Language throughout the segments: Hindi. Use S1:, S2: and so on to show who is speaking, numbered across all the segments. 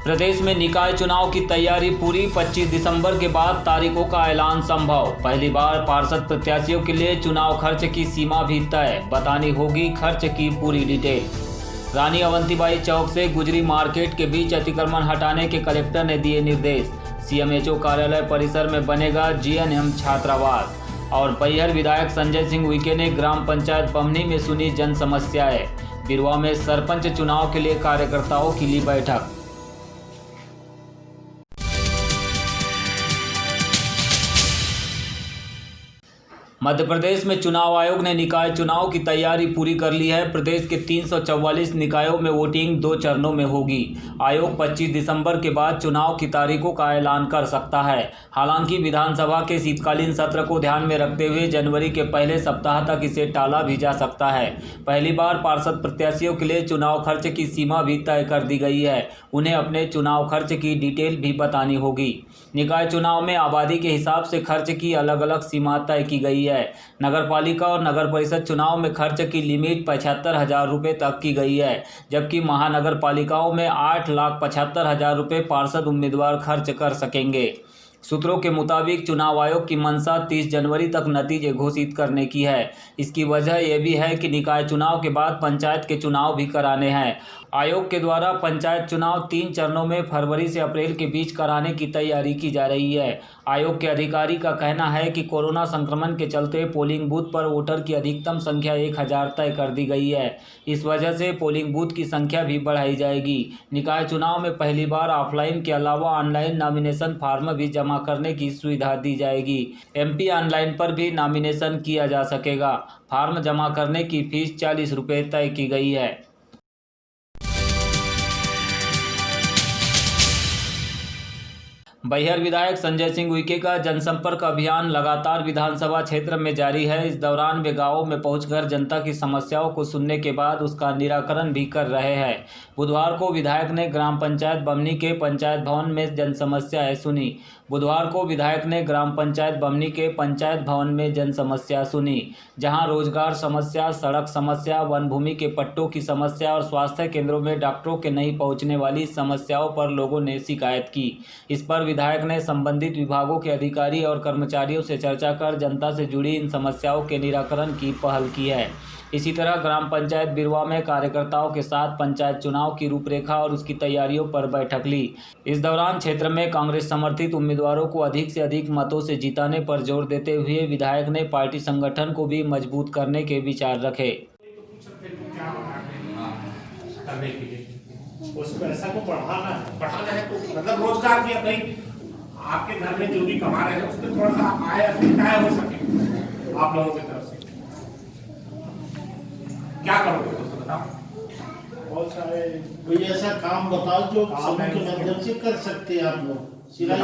S1: प्रदेश में निकाय चुनाव की तैयारी पूरी। 25 दिसंबर के बाद तारीखों का ऐलान संभव। पहली बार पार्षद प्रत्याशियों के लिए चुनाव खर्च की सीमा भी तय। बतानी होगी खर्च की पूरी डिटेल। रानी अवंतीबाई चौक से गुजरी मार्केट के बीच अतिक्रमण हटाने के कलेक्टर ने दिए निर्देश। सीएमएचओ कार्यालय परिसर में बनेगा जीएनएम छात्रावास। और बैहर विधायक संजय सिंह उइके ने ग्राम पंचायत बमनी में सुनी जन समस्याएं। बिरवा में सरपंच चुनाव के लिए कार्यकर्ताओं की ली बैठक। मध्य प्रदेश में चुनाव आयोग ने निकाय चुनाव की तैयारी पूरी कर ली है। प्रदेश के 344 निकायों में वोटिंग 2 चरणों में होगी। आयोग 25 दिसंबर के बाद चुनाव की तारीखों का ऐलान कर सकता है। हालांकि विधानसभा के शीतकालीन सत्र को ध्यान में रखते हुए जनवरी के पहले सप्ताह तक इसे टाला भी जा सकता है। पहली बार पार्षद प्रत्याशियों के लिए चुनाव खर्च की सीमा भी तय कर दी गई है। उन्हें अपने चुनाव खर्च की डिटेल भी बतानी होगी। निकाय चुनाव में आबादी के हिसाब से खर्च की अलग अलग सीमा तय की गई है। नगर पालिका और नगर परिषद चुनाव में खर्च की लिमिट 75,000 रुपये तक की गई है, जबकि महानगर पालिकाओं में 8,75,000 रुपये पार्षद उम्मीदवार खर्च कर सकेंगे। सूत्रों के मुताबिक चुनाव आयोग की मंशा 30 जनवरी तक नतीजे घोषित करने की है। इसकी वजह यह भी है कि निकाय चुनाव के बाद पंचायत के चुनाव भी कराने हैं। आयोग के द्वारा पंचायत चुनाव 3 चरणों में फरवरी से अप्रैल के बीच कराने की तैयारी की जा रही है। आयोग के अधिकारी का कहना है कि कोरोना संक्रमण के चलते पोलिंग बूथ पर वोटर की अधिकतम संख्या 1000 तय कर दी गई है। इस वजह से पोलिंग बूथ की संख्या भी बढ़ाई जाएगी। निकाय चुनाव में पहली बार ऑफलाइन के अलावा ऑनलाइन नॉमिनेशन फार्म भी जमा करने की सुविधा दी जाएगी। एमपी ऑनलाइन पर भी नॉमिनेशन किया जा सकेगा। फार्म जमा करने की फीस 40 रुपये तय की गई है। बैहर विधायक संजय सिंह उइके का जनसंपर्क अभियान लगातार विधानसभा क्षेत्र में जारी है। इस दौरान वे गांवों में पहुंचकर जनता की समस्याओं को सुनने के बाद उसका निराकरण भी कर रहे हैं। बुधवार को विधायक ने ग्राम पंचायत बमनी के पंचायत भवन में जन समस्याएं सुनी। जहां रोजगार समस्या, सड़क समस्या, वन भूमि के पट्टों की समस्या और स्वास्थ्य केंद्रों में डॉक्टरों के नहीं पहुंचने वाली समस्याओं पर लोगों ने शिकायत की। इस पर विधायक ने संबंधित विभागों के अधिकारी और कर्मचारियों से चर्चा कर जनता से जुड़ी इन समस्याओं के निराकरण की पहल की है। इसी तरह ग्राम पंचायत बिरवा में कार्यकर्ताओं के साथ पंचायत चुनाव की रूपरेखा और उसकी तैयारियों पर बैठक ली। इस दौरान क्षेत्र में कांग्रेस समर्थित उम्मीदवारों को अधिक से अधिक मतों से जिताने पर जोर देते हुए विधायक ने पार्टी संगठन को भी मजबूत करने के विचार रखे।
S2: उस पैसा को बढ़ाना है तो मतलब रोजगार भी अपनी आपके घर में जो भी कमा रहे हैं उसके थोड़ा सा आय हो सके आप लोगों की तरफ से। क्या करोगे दोस्तों बताओ।
S3: बहुत सारे कोई ऐसा काम बताओ जो समय के माध्यम से कर सकते हैं आप लोग। सिलाई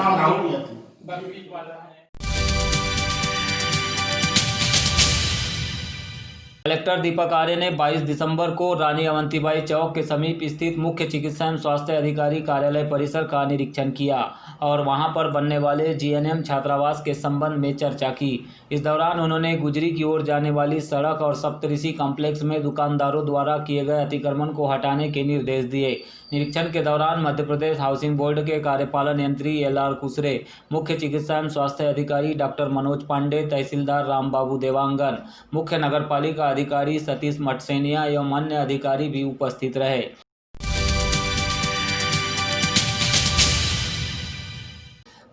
S1: कलेक्टर दीपक आर्य ने 22 दिसंबर को रानी अवंतीबाई चौक के समीप स्थित मुख्य चिकित्सा एवं स्वास्थ्य अधिकारी कार्यालय परिसर का निरीक्षण किया और वहां पर बनने वाले जीएनएम छात्रावास के संबंध में चर्चा की। इस दौरान उन्होंने गुजरी की ओर जाने वाली सड़क और सप्तऋषि कॉम्प्लेक्स में दुकानदारों द्वारा किए गए अतिक्रमण को हटाने के निर्देश दिए। निरीक्षण के दौरान मध्य प्रदेश हाउसिंग बोर्ड के कार्यपालन यंत्री LR कुसरे, मुख्य चिकित्सा एवं स्वास्थ्य अधिकारी डॉक्टर मनोज पांडे, तहसीलदार रामबाबू देवांगन, मुख्य नगर पालिका अधिकारी सतीश मटसेनिया एवं अन्य अधिकारी भी उपस्थित रहे।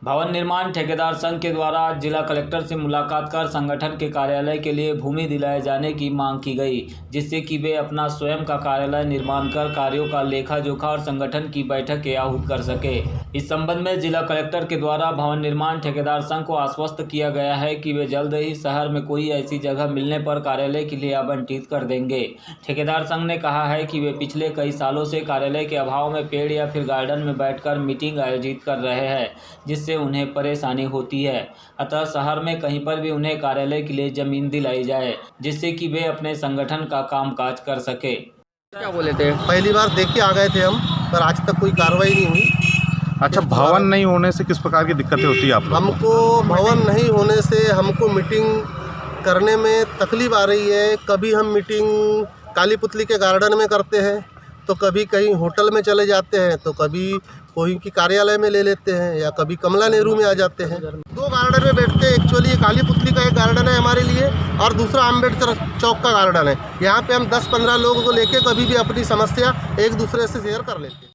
S1: भवन निर्माण ठेकेदार संघ के द्वारा आज जिला कलेक्टर से मुलाकात कर संगठन के कार्यालय के लिए भूमि दिलाए जाने की मांग की गई, जिससे कि वे अपना स्वयं का कार्यालय निर्माण कर कार्यों का लेखा जोखा और संगठन की बैठकें आहूत कर सके। इस संबंध में जिला कलेक्टर के द्वारा भवन निर्माण ठेकेदार संघ को आश्वस्त किया गया है कि वे जल्द ही शहर में कोई ऐसी जगह मिलने पर कार्यालय के लिए आवंटित कर देंगे। ठेकेदार संघ ने कहा है कि वे पिछले कई सालों से कार्यालय के अभाव में पेड़ या फिर गार्डन में बैठकर मीटिंग आयोजित कर रहे हैं, जिससे उन्हें परेशानी होती है। अतः शहर में कहीं पर भी उन्हें कार्यालय के लिए जमीन दिलाई जाए, जिससे कि वे अपने संगठन का कामकाज कर सके।
S4: क्या बोले थे?
S5: पहली बार देख के आ गए थे हम, पर आज तक कोई कार्रवाई नहीं हुई।
S4: अच्छा, भवन नहीं होने से किस प्रकार की दिक्कतें होती है आप लोगों को?
S5: हमको भवन नहीं होने से हमको मीटिंग करने में तकलीफ आ रही है। कभी हम मीटिंग काली पुतली के गार्डन में करते हैं, तो कभी कहीं होटल में चले जाते हैं, तो कभी कोई की कार्यालय में ले लेते हैं या कभी कमला नेहरू में आ जाते हैं। 2 गार्डन में बैठते हैं। एक्चुअली काली पुतली का एक गार्डन है हमारे लिए और दूसरा अम्बेडकर चौक का गार्डन है। यहाँ पे हम 10-15 लोगों को लेके कभी भी अपनी समस्या एक दूसरे से शेयर कर लेते हैं।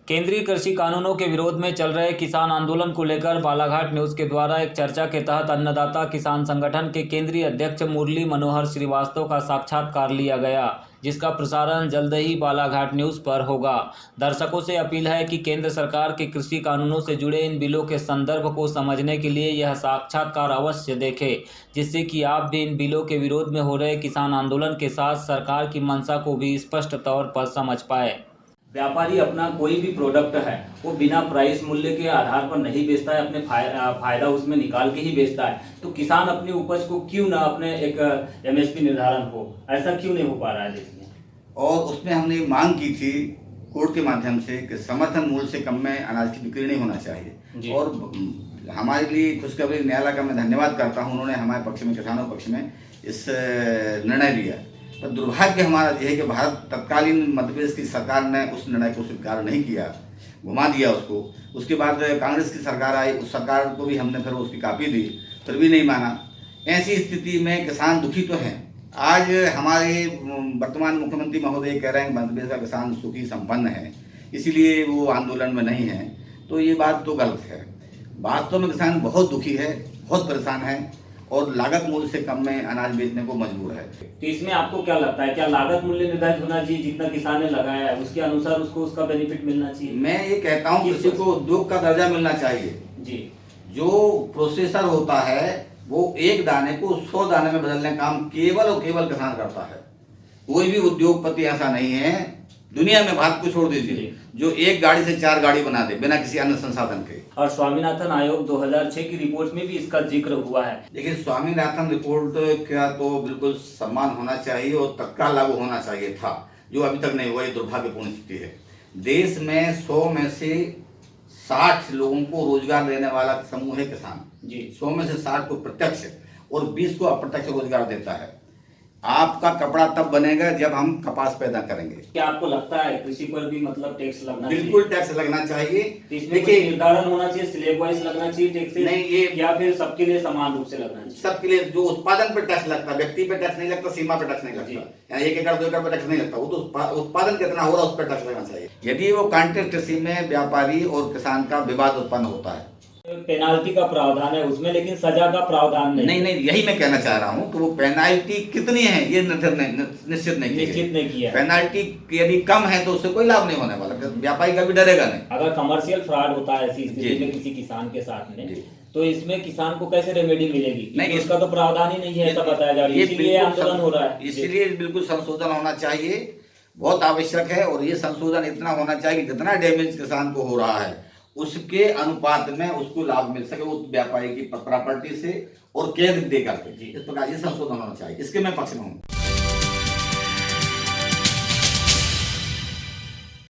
S1: केंद्रीय कृषि कानूनों के विरोध में चल रहे किसान आंदोलन को लेकर बालाघाट न्यूज के द्वारा एक चर्चा के तहत अन्नदाता किसान संगठन के केंद्रीय अध्यक्ष मुरली मनोहर श्रीवास्तव का साक्षात्कार लिया गया, जिसका प्रसारण जल्द ही बालाघाट न्यूज पर होगा। दर्शकों से अपील है कि केंद्र सरकार के कृषि कानूनों से जुड़े इन बिलों के संदर्भ को समझने के लिए यह साक्षात्कार अवश्य देखें, जिससे कि आप भी इन बिलों के विरोध में हो रहे किसान आंदोलन के साथ सरकार की मंशा को भी स्पष्ट तौर पर समझ पाए। व्यापारी अपना कोई भी प्रोडक्ट है वो बिना प्राइस मूल्य के आधार पर नहीं बेचता है, अपने फायदा उसमें निकाल के ही बेचता है। तो किसान अपनी उपज को क्यों ना अपने एक MSP निर्धारण हो, ऐसा क्यों नहीं हो पा रहा है देश में?
S6: और उसमें हमने मांग की थी कोर्ट के माध्यम से कि समर्थन मूल्य से कम में अनाज की बिक्री नहीं होना चाहिए। और हमारे लिए खुशखबरी न्यायालय का मैं धन्यवाद करता हूँ, उन्होंने हमारे पक्ष में, किसानों पक्ष में इस निर्णय लिया। पर दुर्भाग्य हमारा यह है कि भारत तत्कालीन मध्य प्रदेश की सरकार ने उस निर्णय को स्वीकार नहीं किया, घुमा दिया उसको। उसके बाद कांग्रेस की सरकार आई, उस सरकार को भी हमने फिर उसकी कापी दी, फिर भी नहीं माना। ऐसी स्थिति में किसान दुखी तो हैं। आज हमारे वर्तमान मुख्यमंत्री महोदय कह रहे हैं मध्य प्रदेश का किसान सुखी संपन्न है, इसीलिए वो आंदोलन में नहीं है, तो ये बात तो गलत है। वास्तव में किसान बहुत दुखी है, बहुत परेशान है और लागत मूल्य से कम में अनाज बेचने को मजबूर है।
S1: तो इसमें आपको क्या लगता है, क्या लागत मूल्य निर्धारित होना चाहिए, जितना किसान ने लगाया है उसके अनुसार उसको उसका बेनिफिट मिलना चाहिए?
S6: मैं ये कहता हूँ किसी को उद्योग का दर्जा मिलना चाहिए
S1: जी।
S6: जो प्रोसेसर होता है वो एक दाने को 100 दाने में बदलने का काम केवल और केवल किसान करता है। कोई भी उद्योगपति ऐसा नहीं है दुनिया में, बात को छोड़ दीजिए, जो एक गाड़ी से 4 गाड़ी बना दे बिना किसी अन्य संसाधन के।
S1: और स्वामीनाथन आयोग 2006 की रिपोर्ट में भी इसका जिक्र हुआ है।
S6: देखिए, स्वामीनाथन रिपोर्ट का तो बिल्कुल सम्मान होना चाहिए और तत्काल लागू होना चाहिए था, जो अभी तक नहीं हुआ। ये दुर्भाग्यपूर्ण स्थिति है। देश में 100 में से 60 लोगों को रोजगार देने वाला समूह है किसान जी। 100 में से 60 को प्रत्यक्ष और 20 को अप्रत्यक्ष रोजगार देता है। आपका कपड़ा तब बनेगा जब हम कपास पैदा करेंगे।
S1: क्या आपको लगता है कृषि पर भी मतलब टैक्स लगना चाहिए?
S6: बिल्कुल टैक्स लगना चाहिए।
S1: इसमें कोई निर्धारण होना चाहिए, स्लैब वाइज लगना चाहिए टैक्स?
S6: नहीं, ये
S1: या फिर सबके लिए समान रूप से लगना चाहिए?
S6: सबके लिए। जो उत्पादन पर टैक्स लगता है, व्यक्ति पे टैक्स नहीं लगता, सीमा पे टैक्स नहीं लगता, 1 एकड़ 2 एकड़ पर टैक्स नहीं लगता, वो तो उत्पादन कितना हो रहा है उस पर टैक्स लगना चाहिए। यदि वो कांटेक्ट कृषि में व्यापारी और किसान का विवाद उत्पन्न होता है,
S1: पेनाल्टी का प्रावधान है उसमें, लेकिन सजा का प्रावधान नहीं।
S6: नहीं, यही मैं कहना चाह रहा हूँ कि वो पेनाल्टी कितनी है ये निश्चित नहीं किया। पेनाल्टी यदि कम है तो उससे कोई लाभ नहीं होने वाला, व्यापारी का भी डरेगा नहीं।
S1: अगर कमर्शियल फ्रॉड होता है ऐसी स्थिति में किसी किसान के साथ में, तो इसमें किसान को कैसे रेमेडी मिलेगी? नहीं, इसका तो प्रावधान ही नहीं है, ऐसा बताया जा रहा है, इसलिए आंदोलन हो रहा है।
S6: इसलिए बिल्कुल संशोधन होना चाहिए, बहुत आवश्यक है। और ये संशोधन इतना होना चाहिए कि जितना डैमेज किसान को हो रहा है उसके अनुपात में उसको लाभ मिल सके, वो व्यापारी की प्रॉपर्टी से और केंद्र दे करके। इस प्रकार ये संशोधन होना चाहिए, इसके मैं पक्ष में हूँ।